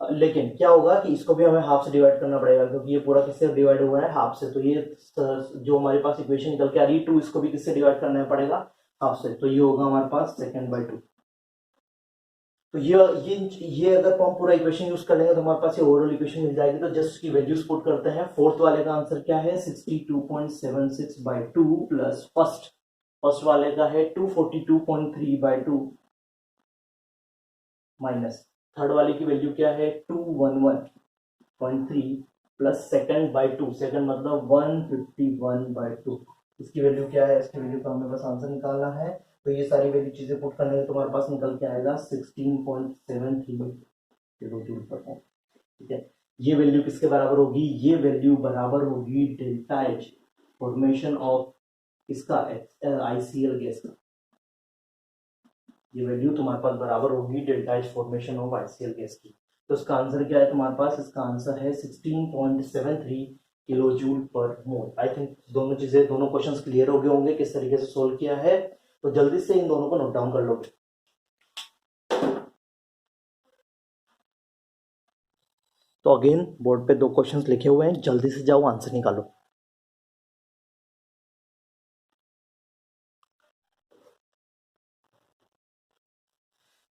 लेकिन क्या होगा कि इसको भी हमें हाफ से डिवाइड करना पड़ेगा, क्योंकि ये पूरा किससे डिवाइड हुआ है, हाफ से। तो ये जो हमारे पास इक्वेशन निकल के आ रही है 2, इसको भी किससे डिवाइड करना पड़ेगा, हाफ से, तो ये होगा हमारे पास सेकंड बाय 2। तो ये अगर हम पूरा इक्वेशन यूज कर लेंगे तो हमारे पास ये ओवरऑल इक्वेशन मिल जाएगी। तो जस्ट की वैल्यूज पुट करते हैं। फोर्थ वाले का आंसर क्या है, 62.76 बाय 2 प्लस फर्स्ट वाले का है 242.3 बाय 2 माइनस थर्ड वाले की वैल्यू क्या है 211.3 प्लस सेकंड बाय 2, सेकंड मतलब 151 बाय 2, इसकी वैल्यू क्या है, इसकी वैल्यू का हमें बस आंसर निकालना है। तो ये सारी वैल्यू चीजें पुट करने के तुम्हारे पास निकल के आएगा 16.73 किलो जूल पर मोल। ठीक है, ये वैल्यू किसके बराबर होगी, ये वैल्यू बराबर होगी डेल्टा एच, फॉर्मेशन ऑफ इसका ICl गैस का। ये वैल्यू तुम्हारे पास बराबर होगी delta H formation of ICl gas की। तो इसका आंसर क्या है तुम्हारे पास, इसका आंसर है 16.73 kilo joule per mole. I think दोनों चीजें, दोनों क्वेश्चंस क्लियर हो गए होंगे किस तरीके से सोल्व किया है, तो जल्दी से इन दोनों को नोट डाउन कर लोगे। तो अगेन बोर्ड पे 2 क्वेश्चंस लिखे हुए हैं, जल्दी से जाओ आंसर निकालो।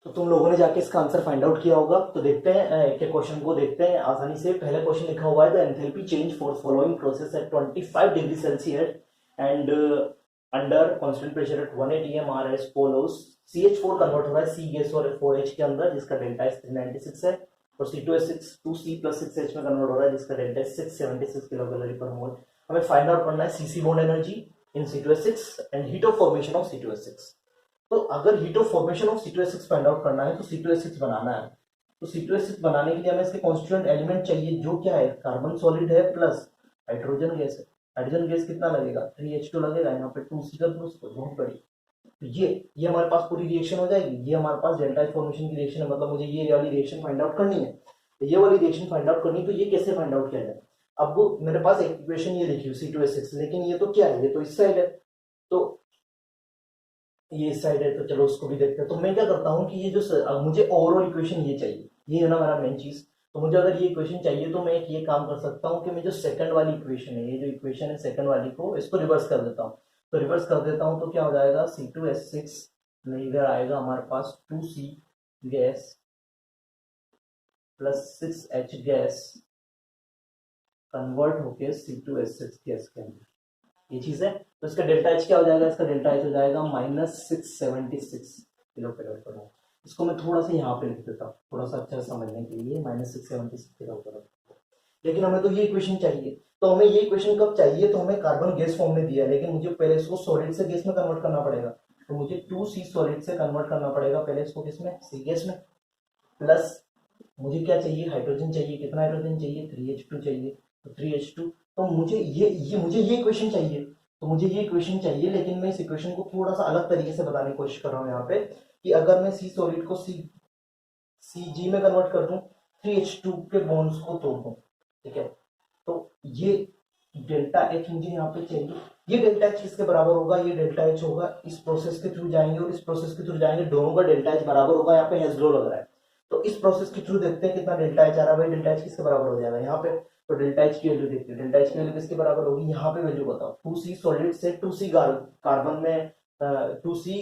तो तुम लोगों ने जाके इसका आंसर फाइंड आउट किया होगा। तो देखते हैं एक क्वेश्चन को, देखते हैं आसानी से। पहला क्वेश्चन लिखा हुआ है the enthalpy change for following process at 25 degree Celsius and under constant pressure at 180 atm are as follows. CH4 convert हो रहा है C गैस और 4H के अंदर, जिसका डेल्टा एच 396 है, और C2H6 2C प्लस 6H में कन्वर्ट हो रहा है, जिसका डेल्टा एच 676 किलो कैलोरी पर मोल। हमें फाइंड आउट करना है CC bond energy in C2H6 and heat of formation of C2H6। तो अगर heat of formation of C2H6 find out करना है तो C2H6 बनाना है। तो C2H6 बनाने के लिए हमें इसके कॉन्स्टिट्यूएंट एलिमेंट चाहिए, जो क्या है, कार्बन सॉलिड है प्लस हाइड्रोजन गैस है। हाइड्रोजन गैस कितना लगेगा, 3H2 लगेगा, यहाँ पे 2C कर दो उसको, बहुत बड़ी। तो ये हमारे पास पूरी रिएक्शन हो जाएगी। ये हमारे पास डेल्टा एच फॉर्मेशन की रिएक्शन है, मतलब मुझे ये वाली रिएक्शन फाइंड आउट करनी है। तो ये वाली रिएक्शन फाइंड आउट करनी, तो ये कैसे फाइंड आउट किया जाए। अब वो मेरे पास एक इक्वेशन ये लिखी हुई C2H6, लेकिन ये तो क्या है, ये तो इस साइड है, तो ये इस साइड है, तो चलो उसको भी देखते हैं। तो मैं क्या करता हूँ कि ये जो मुझे ओवरऑल इक्वेशन ये चाहिए, ये है ना मेरा मेन चीज। तो मुझे अगर ये इक्वेशन चाहिए तो मैं एक ये काम कर सकता हूँ कि मैं जो सेकंड वाली इक्वेशन है, ये जो इक्वेशन है सेकंड वाली को, इसको रिवर्स कर देता हूँ। तो रिवर्स कर देता हूँ तो क्या हो जाएगा, C2H6 में इधर आएगा हमारे पास 2C gas plus 6H gas convert होके C2H6 गैस के अंदर, ये चीज है। तो इसका डेल्टा एच क्या हो जाएगा, इसका डेल्टा एच हो जाएगा -676 किलो कैलोरी पर मोल। इसको मैं थोड़ा सा यहाँ पे लिख देता हूँ, थोड़ा सा अच्छा समझने के लिए, -676 किलो कैलोरी। लेकिन हमें तो ये इक्वेशन चाहिए, तो हमें ये इक्वेशन कब चाहिए, तो हमें कार्बन गैस फॉर्म में दिया है, लेकिन मुझे पहले इसको सॉलिड से गैस में कन्वर्ट करना पड़ेगा। तो मुझे 2C सॉलिड से कन्वर्ट करना पड़ेगा पहले इसको, किसमें, C गैस में। प्लस मुझे क्या चाहिए, हाइड्रोजन चाहिए, कितना हाइड्रोजन चाहिए, 3H2 चाहिए, तो 3H2। तो मुझे ये इक्वेशन चाहिए, तो मुझे ये इक्वेशन चाहिए, लेकिन मैं इस इक्वेशन को थोड़ा सा अलग तरीके से बताने की कोशिश कर रहा हूँ यहाँ पे, कि अगर मैं C सॉलिड को CG में कन्वर्ट कर दूं, 3H2 के बॉन्ड्स को तोड़ दूं, ठीक है, तो ये डेल्टा एच मुझे यहाँ पे चाहिए, ये डेल्टा एच किसके बराबर होगा, ये डेल्टा एच होगा, इस प्रोसेस के थ्रू जाएंगे और इस प्रोसेस के थ्रू जाएंगे, दोनों का डेल्टा एच बराबर होगा, यहाँ पे हेज लॉ लग रहा है। तो इस प्रोसेस के थ्रू देखते हैं कितना डेल्टा एच आ रहा है, भाई डेल्टा एच किसके बराबर हो जाएगा यहाँ पे, तो डेल्टा एच की वैल्यू देखते हैं, डेल्टा एच की वैल्यू किसके बराबर होगी, यहाँ पे वैल्यू बताओ, 2C सॉलिड से 2C कार्बन में 2C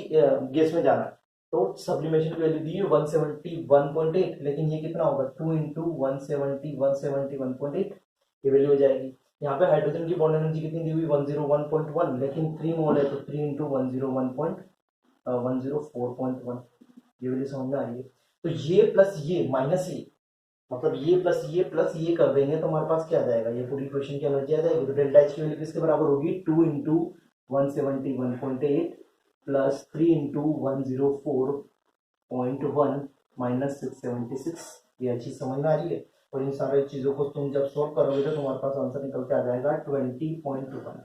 गैस में जाना है, तो सब्लिमेशन की वैल्यू दी है 171.8, लेकिन ये कितना होगा 2 इंटू 171 ये वैल्यू हो जाएगी। यहाँ पे हाइड्रोजन की बॉन्ड एनर्जी कितनी दी हुई 101.1, लेकिन 3 मोल है तो 3 इंटू 104.1 ये वैल्यू समझ में आ रही है। तो ये प्लस ये माइनस ये, मतलब ये प्लस ये कर देंगे तो हमारे पास क्या आ जाएगा, ये पूरी इक्वेशन की एनर्जी आ जाएगी। तो डेल्टा एच की वैल्यू किसके बराबर होगी 2 इंटू 171.8 प्लस 3 इंटू 104.1 माइनस 676, ये चीज समझ में आ रही है। और इन सारी चीजों को तुम जब सॉल्व करोगे तो तुम्हारे पास आंसर निकल के आ जाएगा 20.1,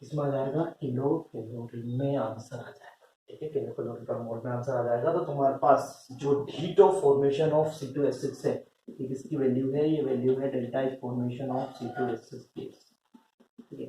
इसमें आ जाएगा किलो कैलोरी में आंसर आ जाएगा, ठीक है, किलो कैलोरी पर मोल में आंसर आ जाएगा। तो तुम्हारे पास जो heat of formation of C2H6 है, ये किसकी वैल्यू है, ये वैल्यू है delta H formation of C2H6 की, ठीक है।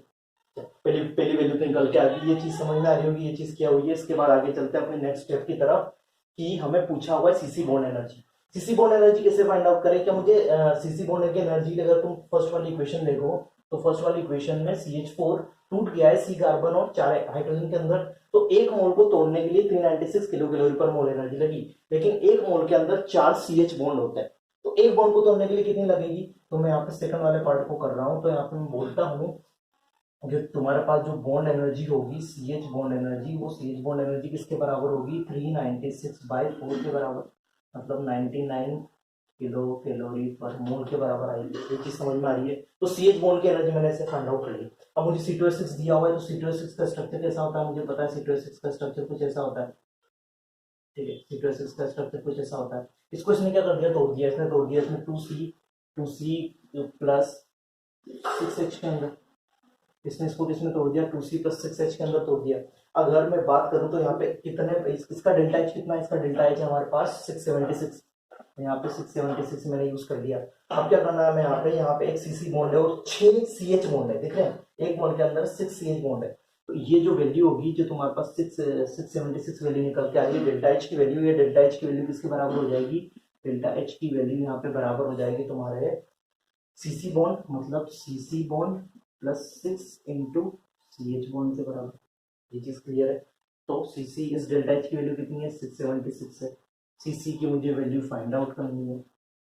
पहली पहली वैल्यू तो निकल के आ गई, ये चीज समझ में आ रही होगी ये चीज क्या हुई है। इसके बाद आगे चलते हैं अपने नेक्स्ट स्टेप की तरफ कि हमें पूछा हुआ है CC bond energy. CC bond energy कैसे फाइंड आउट करें, क्या मुझे सीसी बॉन्ड की एनर्जी अगर तुम फर्स्ट वाली इक्वेशन देखो तो फर्स्ट वाली इक्वेशन में CH4 टूट गया है C कार्बन और 4 हाइड्रोजन के अंदर, तो एक मोल को तोड़ने के लिए 396 किलो कैलोरी पर मोल एनर्जी लगी, लेकिन एक मोल के अंदर 4 CH बॉन्ड होते हैं, तो एक बॉन्ड को तोड़ने के लिए कितनी लगेगी। तो मैं यहाँ पे सेकंड वाले पार्ट को कर रहा हूँ, तो यहाँ पे मैं बोलता हूँ जो तुम्हारे पास जो बॉन्ड एनर्जी होगी CH बॉन्ड एनर्जी, वो CH बॉन्ड एनर्जी किसके बराबर होगी 396/4 के बराबर, मतलब 99 किलो कैलोरी पर मोल के बराबर आएगी। ये चीज समझ में आ रही है। तो CH बॉन्ड की एनर्जी मैंने ऐसे फाइंड आउट कर ली। अब मुझे C2H6 दिया हुआ है, तो C2H6 का स्ट्रक्चर कैसा होता है मुझे पता है, C2H6 का स्ट्रक्चर कुछ ऐसा होता है, ठीक है, C2H6 का स्ट्रक्चर कुछ ऐसा होता है। इसको इसने क्या कर दिया, तोड़ दिया, इसने तोड़ दिया इसमें 2C प्लस 6H के अंदर, इसने इसको किसमें तोड़ दिया 2C प्लस 6H के अंदर तोड़ दिया। अगर मैं बात करूं तो यहाँ पे कितने इसका डेल्टा एच कितना है, इसका डेल्टा एच है हमारे पास 676, यहाँ पे 676 मैंने यूज कर दिया। अब क्या करना है, मैं यहाँ पे एक CC बॉन्ड है और 6 CH बॉन्ड है, देख रहे हैं, एक बॉन्ड के अंदर 6 CH बॉन्ड है, तो ये जो वैल्यू होगी जो तुम्हारे पास 676 वैल्यू निकल के आ रही है डेल्टा एच की वैल्यू, ये डेल्टा एच की वैल्यू किसके बराबर हो जाएगी, डेल्टा एच की वैल्यू यहाँ पे बराबर हो जाएगी तुम्हारे CC बॉन्ड, मतलब CC bond plus 6 into CH bond के बराबर, ये चीज क्लियर है। तो CC इस डेल्टा एच की वैल्यू कितनी है 676 है, CC की मुझे वैल्यू फाइंड आउट करनी है,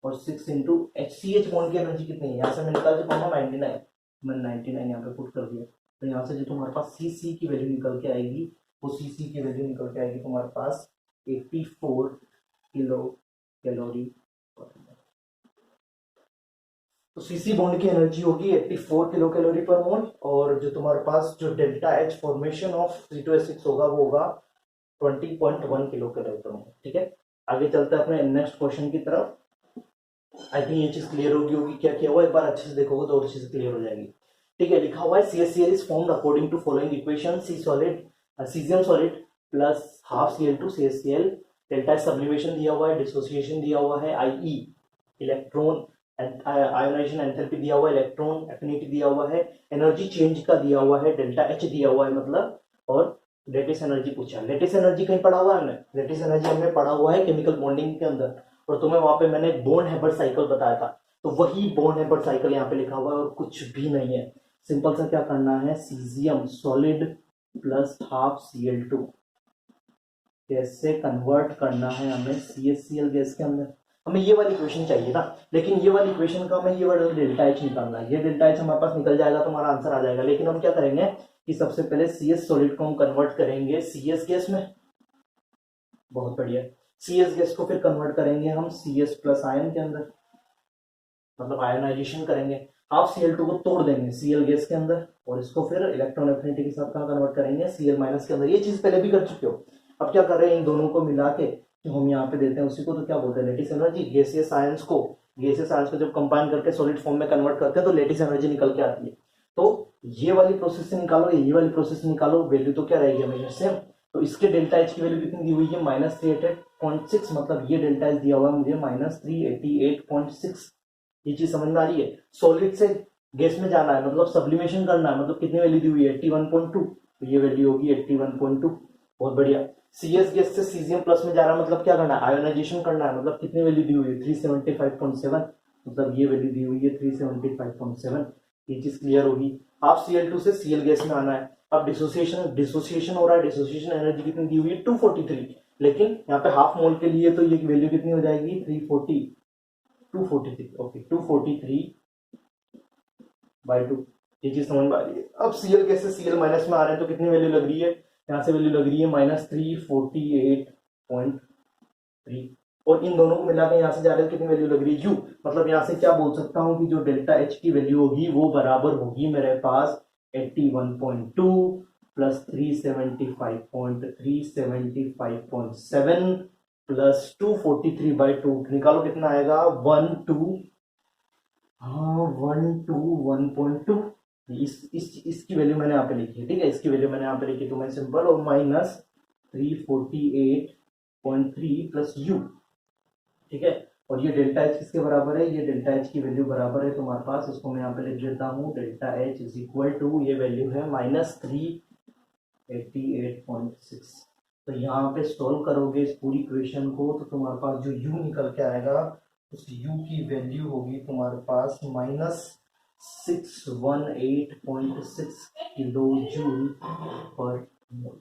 और 6 इंटू CH बॉन्ड की एनर्जी कितनी है, यहाँ से मैं निकाल चुका हूँ 99, मैंने 99 यहाँ पे पुट कर दिया, तो यहाँ से जो तुम्हारे पास CC की वैल्यू निकल के आएगी, वो CC की वैल्यू निकल के आएगी तुम्हारे पास 84 किलो कैलोरी। तो सीसी बॉन्ड की एनर्जी होगी 84 किलो कैलोरी पर मोल, और जो तुम्हारे पास जो delta H formation of C2H6 होगा वो होगा 20.1 किलो कैलोरी पर मोल, ठीक है। आगे चलते हैं अपने नेक्स्ट क्वेश्चन की तरफ। आई थिंक ये चीज क्लियर होगी क्या किया हुआ, एक बार अच्छे से देखोगे तो और चीज क्लियर हो जाएगी, ठीक है। लिखा हुआ है CaCl is formed according to following equation, caesium solid plus half Cl2 CaCl, delta sublimation दिया हुआ है, डिसोसिएशन दिया हुआ है IE, इलेक्ट्रॉन आयोनाइजेशन एंथैल्पी दिया हुआ है, इलेक्ट्रॉन एफिनिटी दिया हुआ है, एनर्जी चेंज का दिया हुआ है, डेल्टा एच दिया हुआ है मतलब, और लेटिस एनर्जी पूछा है। लेटिस एनर्जी कहीं पढ़ा हुआ है हमने, लेटिस एनर्जी हमने पढ़ा हुआ है केमिकल बॉन्डिंग के अंदर, और तुम्हें वहां पे मैंने बॉन्ड हेबर्ट साइकिल बताया था, तो वही बॉन्ड हेबर्ट साइकिल यहाँ पे लिखा हुआ है और कुछ भी नहीं है। सिंपल सा क्या करना है, caesium solid plus half Cl2 कैसे कन्वर्ट करना है हमें CaCl गैस के अंदर, हमें ये वाली इक्वेशन चाहिए ना, लेकिन ये वाली इक्वेशन का हमें ये वाला डेल्टा एच निकालना है, ये डेल्टा एच हमारे पास निकल जाएगा तो हमारा आंसर आ जाएगा। लेकिन हम क्या करेंगे कि सबसे पहले CS सॉलिड को हम कन्वर्ट करेंगे CS गैस में, बहुत बढ़िया, CS गैस को फिर कन्वर्ट करेंगे हम CS प्लस आयन के अंदर, मतलब आयनाइजेशन करेंगे, हाफ Cl2 को तोड़ देंगे Cl गैस के अंदर, और इसको फिर इलेक्ट्रॉन एफिनिटी के साथ कन्वर्ट करेंगे Cl माइनस के अंदर। ये चीज पहले भी कर चुके हो, अब क्या कर रहे हैं, इन दोनों को मिला के जो हम यहाँ पे देते हैं उसी को तो क्या बोलते हैं लेटिस एनर्जी। गैसियस आयंस को जब कंबाइन करके सॉलिड फॉर्म में कन्वर्ट करते हैं तो लेटिस एनर्जी निकल के आती है। तो ये वाली प्रोसेस से निकालो, ये वाली प्रोसेस से निकालो, वैल्यू तो क्या रहेगी हमेशा सेम। तो इसके डेल्टा एच की वैल्यू कितनी दी हुई है -388.6, मतलब ये डेल्टा एच दिया हुआ है मुझे -388.6। ये चीज समझ में आ रही है। सॉलिड से गैस में जाना है मतलब सब्लिमेशन करना है, मतलब कितनी वैल्यू दी हुई है 81.2, तो ये वैल्यू होगी 81.2। बहुत बढ़िया। सीएस गैस से सीजियम प्लस में जा रहा है, मतलब क्या करना है, आयोनाइजेशन करना है, मतलब कितनी वैल्यू दी हुई है 375.7, मतलब ये वैल्यू दी हुई है 375.7। ये चीज क्लियर होगी। आप Cl2 से Cl गैस में आना है। अब डिसोसिएशन हो रहा है, डिसोसिएशन एनर्जी कितनी दी हुई है 243, लेकिन यहाँ पे हाफ मोल के लिए तो ये वैल्यू कितनी हो जाएगी 243, ओके 243/2। ये चीज समझ में आ रही है। अब Cl गैस से Cl माइनस में आ रहे हैं तो कितनी वैल्यू लग रही है, यहाँ से वैल्यू लग रही है -348.3, और इन दोनों को मिला के यहाँ से जा रहे हैं कितनी वैल्यू लग रही है U, मतलब यहाँ से क्या बोल सकता हूँ कि जो डेल्टा H की वैल्यू होगी वो बराबर होगी मेरे पास 81.2 प्लस 375.7 प्लस 243/2, निकालो कितना आएगा 1.2। इसकी वैल्यू मैंने यहाँ पे लिखी है, ठीक है, इसकी वैल्यू मैंने यहाँ पे लिखी, तो मैं सिंपल और माइनस 348.3 प्लस U, ठीक है। और ये डेल्टा H किसके बराबर है, ये डेल्टा H की वैल्यू बराबर है तुम्हारे पास, इसको मैं यहाँ पे लिख देता हूँ, delta H is equal to, ये वैल्यू है -388.6। तो यहाँ पे सॉल्व करोगे इस पूरी इक्वेशन को तो तुम्हारे पास जो U निकल के आएगा उस U की वैल्यू होगी तुम्हारे पास -618.6 किलो जूल पर मोल।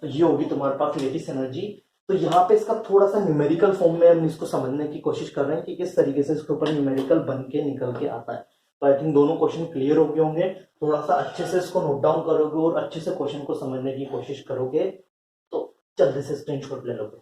तो ये होगी तुम्हारे पास लेटेस्ट एनर्जी। तो यहाँ पे इसका थोड़ा सा न्यूमेरिकल फॉर्म में हम इसको समझने की कोशिश कर रहे हैं कि किस तरीके से इसके ऊपर न्यूमेरिकल बन के निकल के आता है। तो आई थिंक दोनों क्वेश्चन क्लियर हो गए होंगे। थोड़ा सा अच्छे से इसको नोट डाउन करोगे और अच्छे से क्वेश्चन को समझने की कोशिश करोगे तो जल्दी से स्क्रीनशॉट ले लोगे।